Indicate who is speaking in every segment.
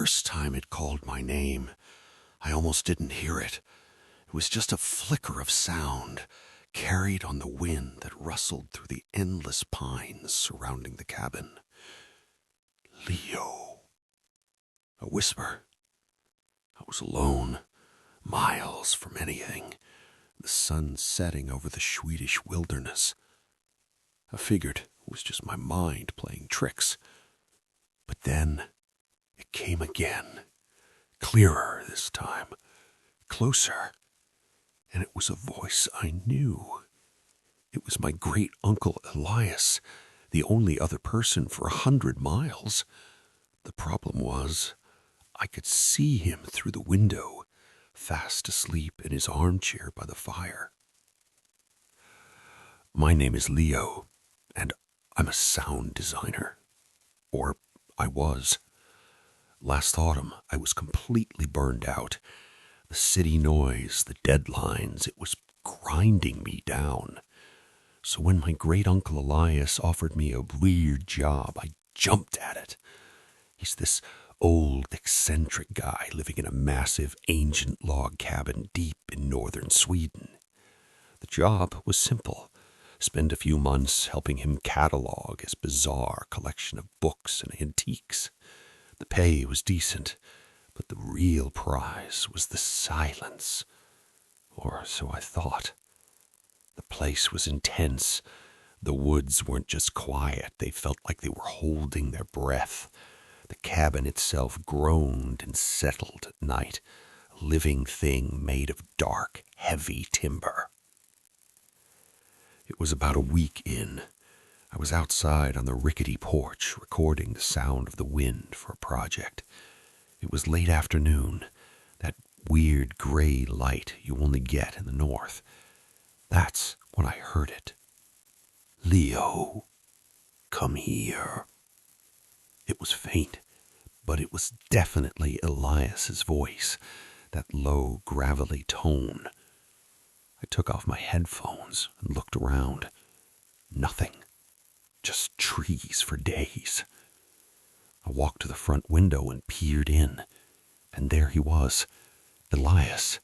Speaker 1: first time it called my name, I almost didn't hear it. It was just a flicker of sound, carried on the wind that rustled through the endless pines surrounding the cabin. Leo. A whisper. I was alone, miles from anything, the sun setting over the Swedish wilderness. I figured it was just my mind playing tricks. But then it came again, clearer this time, closer, and it was a voice I knew. It was my great-uncle Elias, the only other person for 100 miles. The problem was, I could see him through the window, fast asleep in his armchair by the fire. My name is Leo, and I'm a sound designer. Or I was. Last autumn, I was completely burned out. The city noise, the deadlines, it was grinding me down. So when my great-uncle Elias offered me a weird job, I jumped at it. He's this old, eccentric guy living in a massive, ancient log cabin deep in northern Sweden. The job was simple. Spend a few months helping him catalog his bizarre collection of books and antiques. The pay was decent, but the real prize was the silence. Or so I thought. The place was intense. The woods weren't just quiet. They felt like they were holding their breath. The cabin itself groaned and settled at night, a living thing made of dark, heavy timber. It was about a week in. I was outside on the rickety porch, recording the sound of the wind for a project. It was late afternoon, that weird gray light you only get in the north. That's when I heard it. Leo, come here. It was faint, but it was definitely Elias's voice, that low, gravelly tone. I took off my headphones and looked around. Nothing. Just trees for days. I walked to the front window and peered in, and there he was, Elias,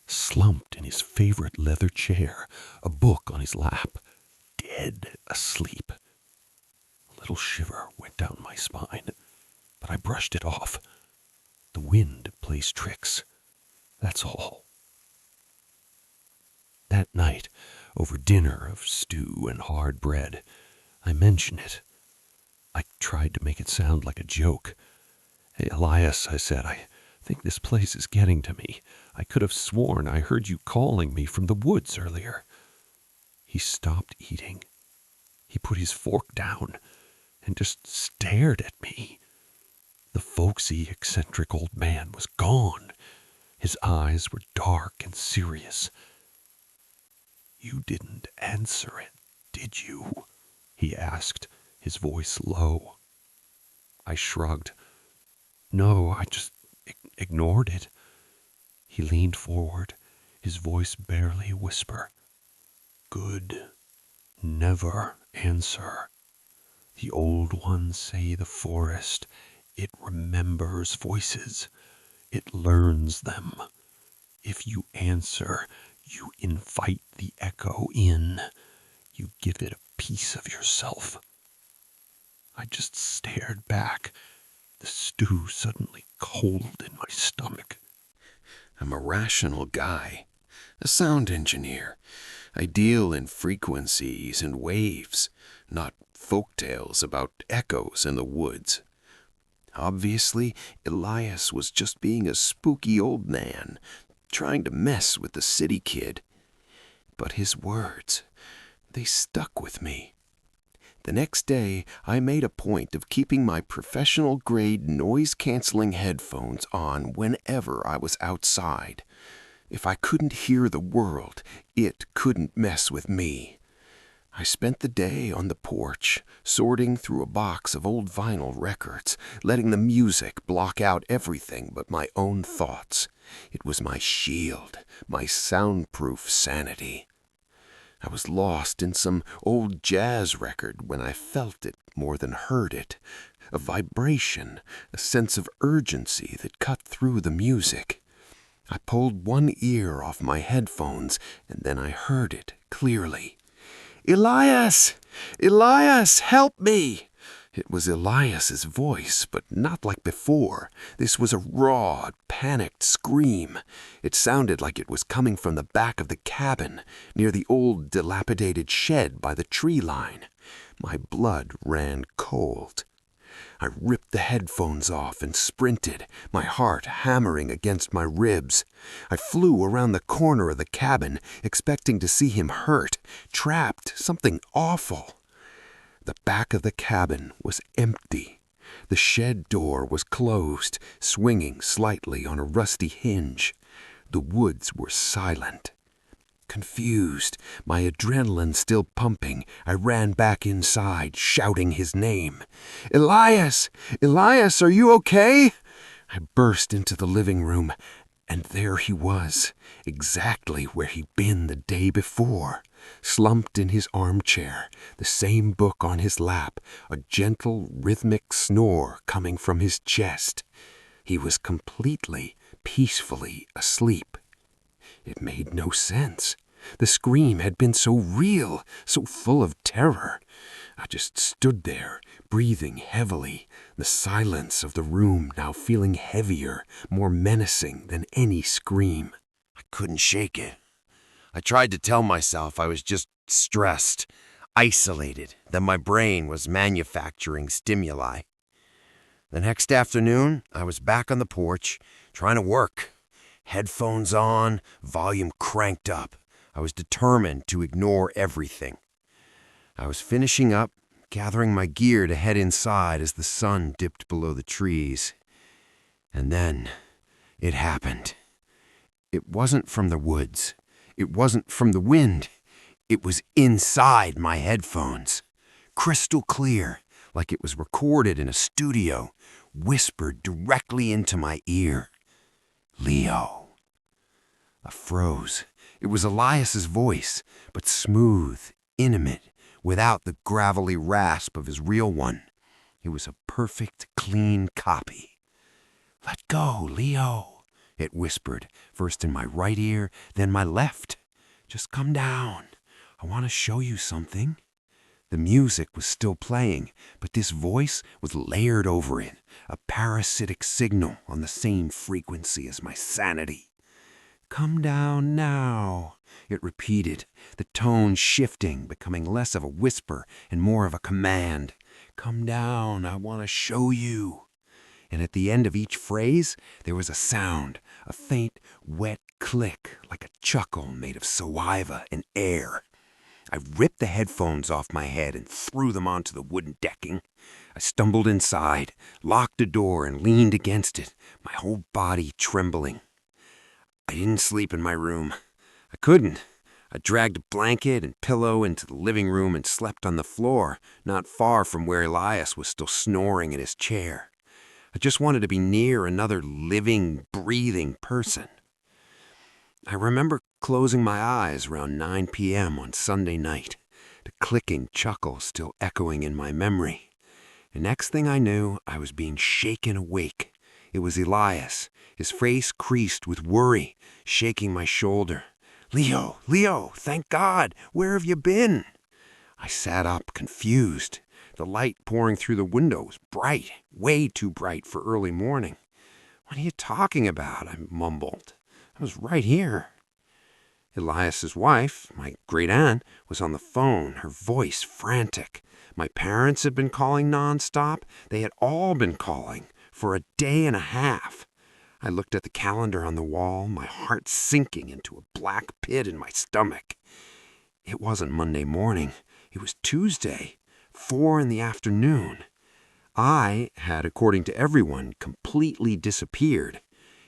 Speaker 1: slumped in his favorite leather chair, a book on his lap, dead asleep. A little shiver went down my spine, but I brushed it off. The wind plays tricks. That's all. That night, over dinner of stew and hard bread, I mentioned it. I tried to make it sound like a joke. Hey, Elias, I said, I think this place is getting to me. I could have sworn I heard you calling me from the woods earlier. He stopped eating. He put his fork down and just stared at me. The folksy, eccentric old man was gone. His eyes were dark and serious. You didn't answer it, did you? He asked, his voice low. I shrugged. No, I just ignored it. He leaned forward, his voice barely a whisper. Good. Never answer. The old ones say the forest, it remembers voices. It learns them. If you answer, you invite the echo in. You give it a piece of yourself. I just stared back, the stew suddenly cold in my stomach.
Speaker 2: I'm a rational guy, a sound engineer. I deal in frequencies and waves, not folktales about echoes in the woods. Obviously, Elias was just being a spooky old man, trying to mess with the city kid. But his words, they stuck with me. The next day, I made a point of keeping my professional-grade noise-canceling headphones on whenever I was outside. If I couldn't hear the world, it couldn't mess with me. I spent the day on the porch, sorting through a box of old vinyl records, letting the music block out everything but my own thoughts. It was my shield, my soundproof sanity. I was lost in some old jazz record when I felt it more than heard it. a vibration, a sense of urgency that cut through the music. I pulled one ear off my headphones, and then I heard it clearly. "Elias! Elias, help me!" It was Elias's voice, but not like before. This was a raw, panicked scream. It sounded like it was coming from the back of the cabin, near the old dilapidated shed by the tree line. My blood ran cold. I ripped the headphones off and sprinted, my heart hammering against my ribs. I flew around the corner of the cabin, expecting to see him hurt, trapped, something awful. The back of the cabin was empty. The shed door was closed, swinging slightly on a rusty hinge. The woods were silent. Confused, my adrenaline still pumping, I ran back inside, shouting his name. "Elias! Elias, are you okay?" I burst into the living room, and there he was, exactly where he'd been the day before, slumped in his armchair, the same book on his lap, a gentle, rhythmic snore coming from his chest. He was completely, peacefully asleep. It made no sense. The scream had been so real, so full of terror. I just stood there, breathing heavily, the silence of the room now feeling heavier, more menacing than any scream.
Speaker 3: I couldn't shake it. I tried to tell myself I was just stressed, isolated, that my brain was manufacturing stimuli. The next afternoon, I was back on the porch, trying to work. Headphones on, volume cranked up. I was determined to ignore everything. I was finishing up, gathering my gear to head inside as the sun dipped below the trees. And then it happened. It wasn't from the woods. It wasn't from the wind. It was inside my headphones. Crystal clear, like it was recorded in a studio, whispered directly into my ear. "Leo." I froze. It was Elias's voice, but smooth, intimate, without the gravelly rasp of his real one. It was a perfect, clean copy. "Let go, Leo," it whispered, first in my right ear, then my left. "Just come down. I want to show you something." The music was still playing, but this voice was layered over it, a parasitic signal on the same frequency as my sanity. "Come down now," it repeated, the tone shifting, becoming less of a whisper and more of a command. "Come down, I want to show you." And at the end of each phrase, there was a sound, a faint, wet click, like a chuckle made of saliva and air. I ripped the headphones off my head and threw them onto the wooden decking. I stumbled inside, locked the door, and leaned against it, my whole body trembling. I didn't sleep in my room. I couldn't. I dragged a blanket and pillow into the living room and slept on the floor, not far from where Elias was still snoring in his chair. I just wanted to be near another living, breathing person. I remember closing my eyes around 9 p.m. on Sunday night, the clicking chuckle still echoing in my memory. The next thing I knew, I was being shaken awake. It was Elias, his face creased with worry, shaking my shoulder. "Leo, Leo, thank God, where have you been?" I sat up, confused. The light pouring through the window was bright, way too bright for early morning. "What are you talking about?" I mumbled. "I was right here." Elias's wife, my great-aunt, was on the phone, her voice frantic. My parents had been calling nonstop. They had all been calling for a day and a half. I looked at the calendar on the wall, my heart sinking into a black pit in my stomach. It wasn't Monday morning. It was Tuesday, 4 in the afternoon. I had, according to everyone, completely disappeared.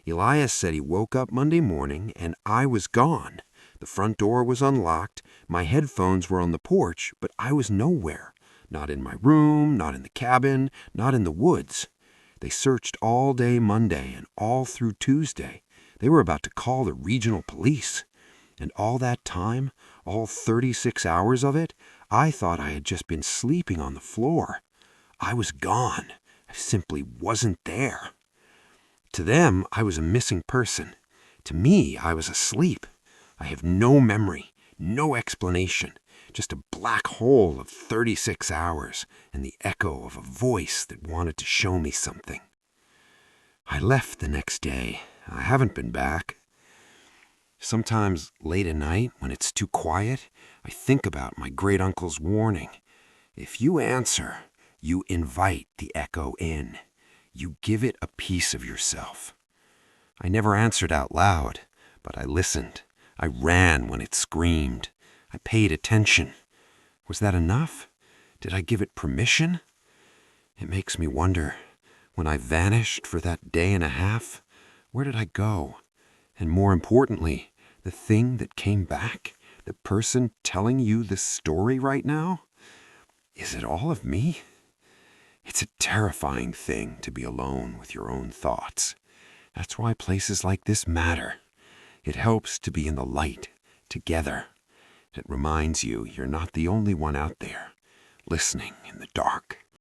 Speaker 3: Elias said he woke up Monday morning and I was gone. The front door was unlocked, my headphones were on the porch, but I was nowhere. Not in my room, not in the cabin, not in the woods. They searched all day Monday and all through Tuesday. They were about to call the regional police. And all that time, all 36 hours of it, I thought I had just been sleeping on the floor. I was gone,
Speaker 4: I simply wasn't there. To them, I was a missing person. To me, I was asleep. I have no memory, no explanation, just a black hole of 36 hours and the echo of a voice that wanted to show me something. I left the next day. I haven't been back. Sometimes late at night, when it's too quiet, I think about my great-uncle's warning. If you answer, you invite the echo in. You give it a piece of yourself. I never answered out loud, but I listened. I ran when it screamed. I paid attention. Was that enough? Did I give it permission? It makes me wonder, when I vanished for that day and a half, where did I go? And more importantly, the thing that came back, the person telling you this story right now, is it all of me? It's a terrifying thing to be alone with your own thoughts. That's why places like this matter. It helps to be in the light, together. It reminds you you're not the only one out there, listening in the dark.